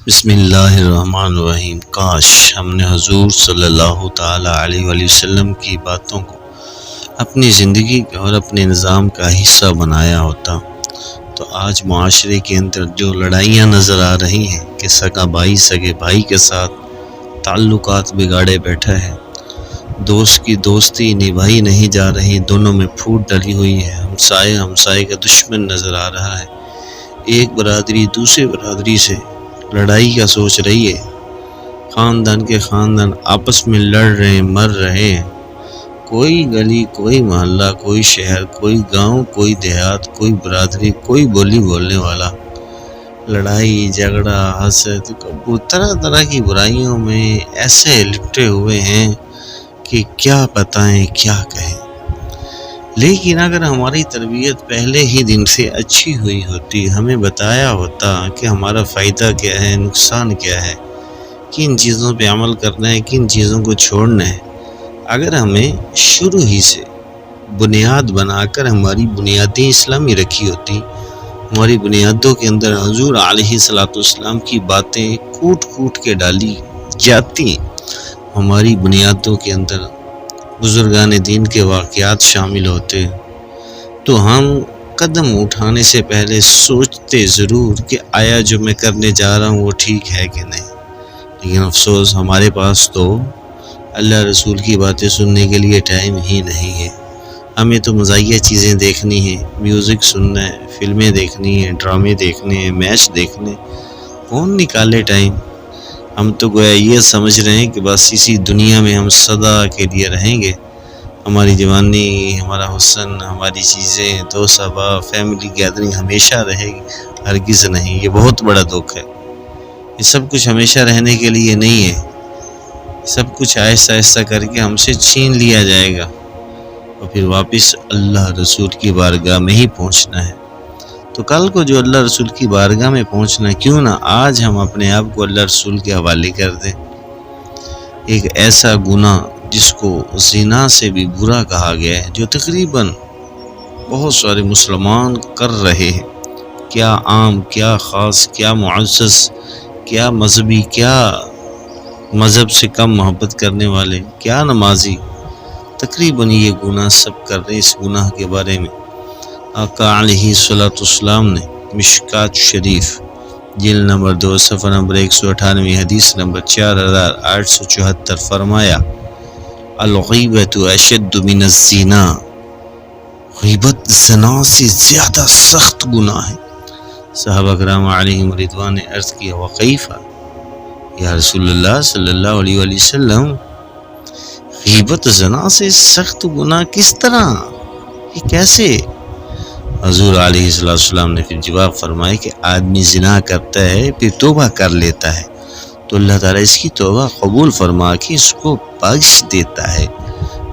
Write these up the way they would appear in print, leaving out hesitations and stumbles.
بسم اللہ الرحمن الرحیم۔ کاش ہم نے حضور صلی اللہ تعالیٰ علیہ وآلہ وسلم کی باتوں کو اپنی زندگی اور اپنے نظام کا حصہ بنایا ہوتا تو آج معاشرے کے اندر جو لڑائیاں نظر آ رہی ہیں کہ سگا بھائی سگے بھائی کے ساتھ تعلقات بگاڑے بیٹھا ہے، دوست کی دوستی نبھائی نہیں جا رہی، دونوں میں پھوٹ ڈلی ہوئی ہے، ہمسائے کا دشمن نظر آ رہا ہے، ایک برادری دوسرے برادری سے لڑائی کا سوچ رہی ہے، خاندان کے خاندان آپس میں لڑ رہے ہیں، مر رہے ہیں، کوئی گلی کوئی محلہ کوئی شہر کوئی گاؤں کوئی دیہات کوئی برادری کوئی بولی بولنے والا لڑائی جھگڑا حسد طرح طرح کی برائیوں میں ایسے لپٹے ہوئے ہیں کہ کیا بتائیں کیا کہیں۔ لیکن اگر ہماری تربیت پہلے ہی دن سے اچھی ہوئی ہوتی، ہمیں بتایا ہوتا کہ ہمارا فائدہ کیا ہے، نقصان کیا ہے، کن چیزوں پہ عمل کرنا ہے، کن چیزوں کو چھوڑنا ہے، اگر ہمیں شروع ہی سے بنیاد بنا کر ہماری بنیادیں اسلامی رکھی ہوتی، ہماری بنیادوں کے اندر حضور علیہ السلام کی باتیں کوٹ کوٹ کے ڈالی جاتی، ہماری بنیادوں کے اندر بزرگان دین کے واقعات شامل ہوتے، تو ہم قدم اٹھانے سے پہلے سوچتے ضرور کہ آیا جو میں کرنے جا رہا ہوں وہ ٹھیک ہے کہ نہیں۔ لیکن افسوس ہمارے پاس تو اللہ رسول کی باتیں سننے کے لیے ٹائم ہی نہیں ہے، ہمیں تو مزاحیہ چیزیں دیکھنی ہیں، میوزک سننا ہے، فلمیں دیکھنی ہیں، ڈرامے دیکھنے ہیں، میچ دیکھنے، کون نکالے ٹائم؟ ہم تو گویا یہ سمجھ رہے ہیں کہ بس اسی دنیا میں ہم سدا کے لیے رہیں گے، ہماری جوانی، ہمارا حسن، ہماری چیزیں، دوست احباب، فیملی گیدرنگ ہمیشہ رہے گی۔ ہرگز نہیں، یہ بہت بڑا دکھ ہے، یہ سب کچھ ہمیشہ رہنے کے لیے نہیں ہے، سب کچھ آہستہ آہستہ کر کے ہم سے چھین لیا جائے گا اور پھر واپس اللہ رسول کی بارگاہ میں ہی پہنچنا ہے۔ تو کل کو جو اللہ رسول کی بارگاہ میں پہنچنا ہے، کیوں نہ آج ہم اپنے آپ کو اللہ رسول کے حوالے کر دیں۔ ایک ایسا گناہ جس کو زنا سے بھی برا کہا گیا ہے، جو تقریباً بہت سارے مسلمان کر رہے ہیں، کیا عام کیا خاص کیا معزز کیا مذہبی کیا مذہب سے کم محبت کرنے والے کیا نمازی، تقریباً یہ گناہ سب کر رہے ہیں۔ اس گناہ کے بارے میں آقا علیہ السلام نے مشکات شریف جلد نمبر 2 صفحہ نمبر 198 حدیث نمبر 4874 فرمایا، الغیبۃ اشد من الزنا، غیبت زنا سے زیادہ سخت گناہ ہے۔ صحابہ کرام علیہم رضوان نے عرض کیا، وکیفہ یا رسول اللہ صلی اللہ علیہ وآلہ وسلم، غیبت زنا سے سخت گناہ کس طرح، یہ کیسے؟ حضور علیہ السلام نے پھر جواب فرمایا کہ آدمی زنا کرتا ہے پھر توبہ کر لیتا ہے تو اللہ تعالیٰ اس کی توبہ قبول فرما کے اس کو بخش دیتا ہے،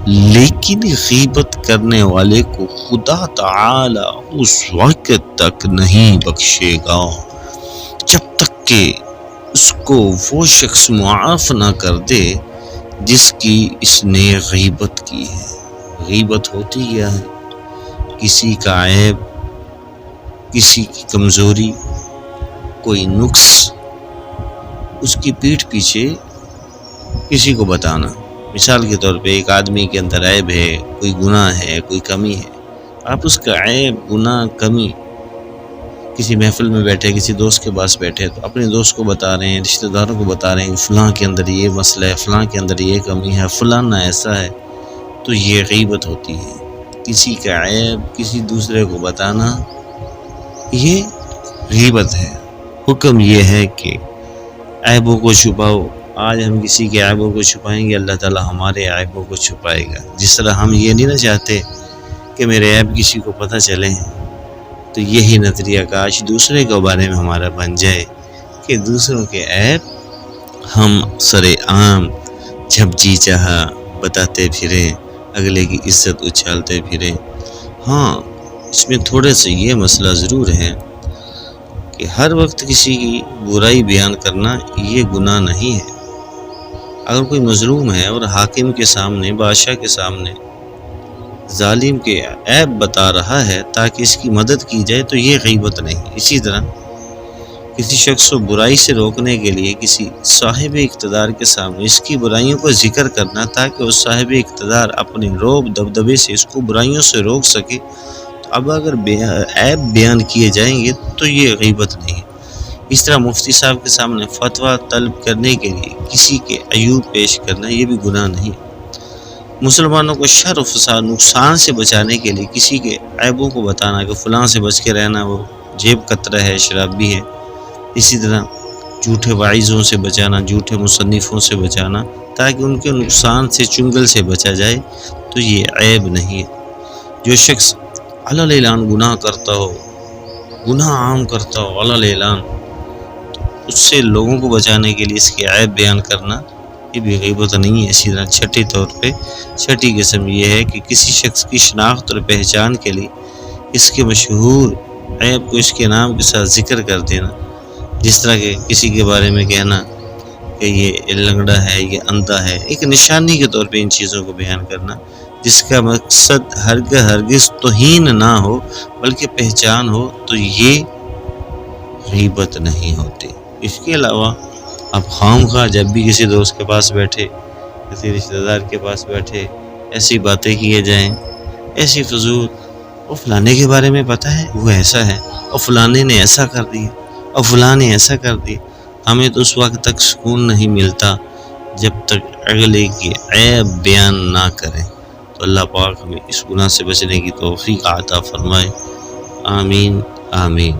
لیکن غیبت کرنے والے کو خدا تعالی اس وقت تک نہیں بخشے گا جب تک کہ اس کو وہ شخص معاف نہ کر دے جس کی اس نے غیبت کی ہے۔ غیبت ہوتی کیا ہے؟ کسی کا عیب، کسی کی کمزوری، کوئی نقص، اس کی پیٹھ پیچھے کسی کو بتانا۔ مثال کے طور پہ ایک آدمی کے اندر عیب ہے، کوئی گناہ ہے، کوئی کمی ہے، آپ اس کا عیب گناہ کمی کسی محفل میں بیٹھے، کسی دوست کے پاس بیٹھے تو اپنے دوست کو بتا رہے ہیں، رشتہ داروں کو بتا رہے ہیں، فلاں کے اندر یہ مسئلہ ہے، فلاں کے اندر یہ کمی ہے، فلاں نہ ایسا ہے، تو یہ غیبت ہوتی ہے۔ کسی کا عیب کسی دوسرے کو بتانا یہ غیبت ہے۔ حکم یہ ہے کہ عیبوں کو چھپاؤ۔ آج ہم کسی کے عیبوں کو چھپائیں گے، اللہ تعالیٰ ہمارے عیبوں کو چھپائے گا۔ جس طرح ہم یہ نہیں نہ چاہتے کہ میرے عیب کسی کو پتہ چلے، تو یہی نظریہ کاش دوسرے کے بارے میں ہمارا بن جائے کہ دوسروں کے عیب ہم سر عام جب جی چاہا بتاتے پھریں، اگلے کی عزت اچھالتے پھریں۔ ہاں، اس میں تھوڑے سے یہ مسئلہ ضرور ہے کہ ہر وقت کسی کی برائی بیان کرنا یہ گناہ نہیں ہے۔ اگر کوئی مظلوم ہے اور حاکم کے سامنے، بادشاہ کے سامنے ظالم کے عیب بتا رہا ہے تاکہ اس کی مدد کی جائے تو یہ غیبت نہیں۔ اسی طرح کسی شخص کو برائی سے روکنے کے لیے کسی صاحب اقتدار کے سامنے اس کی برائیوں کو ذکر کرنا تاکہ اس صاحب اقتدار اپنے روب دبدبے سے اس کو برائیوں سے روک سکے، تو اب اگر عیب بیان کیے جائیں گے تو یہ غیبت نہیں ہے۔ اس طرح مفتی صاحب کے سامنے فتویٰ طلب کرنے کے لیے کسی کے عیوب پیش کرنا یہ بھی گناہ نہیں ہے۔ مسلمانوں کو شر و فساد نقصان سے بچانے کے لیے کسی کے عیبوں کو بتانا کہ فلاں سے بچ کے رہنا، وہ جیب کترا ہے، شرابی ہے۔ اسی طرح جھوٹے واعظوں سے بچانا، جھوٹے مصنفوں سے بچانا تاکہ ان کے نقصان سے، چنگل سے بچا جائے، تو یہ عیب نہیں ہے۔ جو شخص علی الاعلان گناہ کرتا ہو، گناہ عام کرتا ہو علی الاعلان، تو اس سے لوگوں کو بچانے کے لیے اس کے عیب بیان کرنا یہ بھی غیبت نہیں ہے۔ اسی طرح چھٹی قسم یہ ہے کہ کسی شخص کی شناخت اور پہچان کے لیے اس کے مشہور عیب کو اس کے نام کے ساتھ ذکر کر دینا، جس طرح کہ کسی کے بارے میں کہنا کہ یہ لنگڑا ہے، یہ اندھا ہے، ایک نشانی کے طور پہ ان چیزوں کو بیان کرنا، جس کا مقصد ہرگز توہین نہ ہو بلکہ پہچان ہو، تو یہ غیبت نہیں ہوتی۔ اس کے علاوہ آپ خواہ جب بھی کسی دوست کے پاس بیٹھے، کسی رشتہ دار کے پاس بیٹھے، ایسی باتیں کیے جائیں، ایسی فضول، وہ فلانے کے بارے میں پتہ ہے وہ ایسا ہے، اور فلانے نے ایسا کر دیا، اور فلاں نے ایسا کر دیا، ہمیں تو اس وقت تک سکون نہیں ملتا جب تک اگلے کی عیب بیان نہ کریں۔ تو اللہ پاک ہمیں اس گناہ سے بچنے کی توفیق عطا فرمائے، آمین آمین۔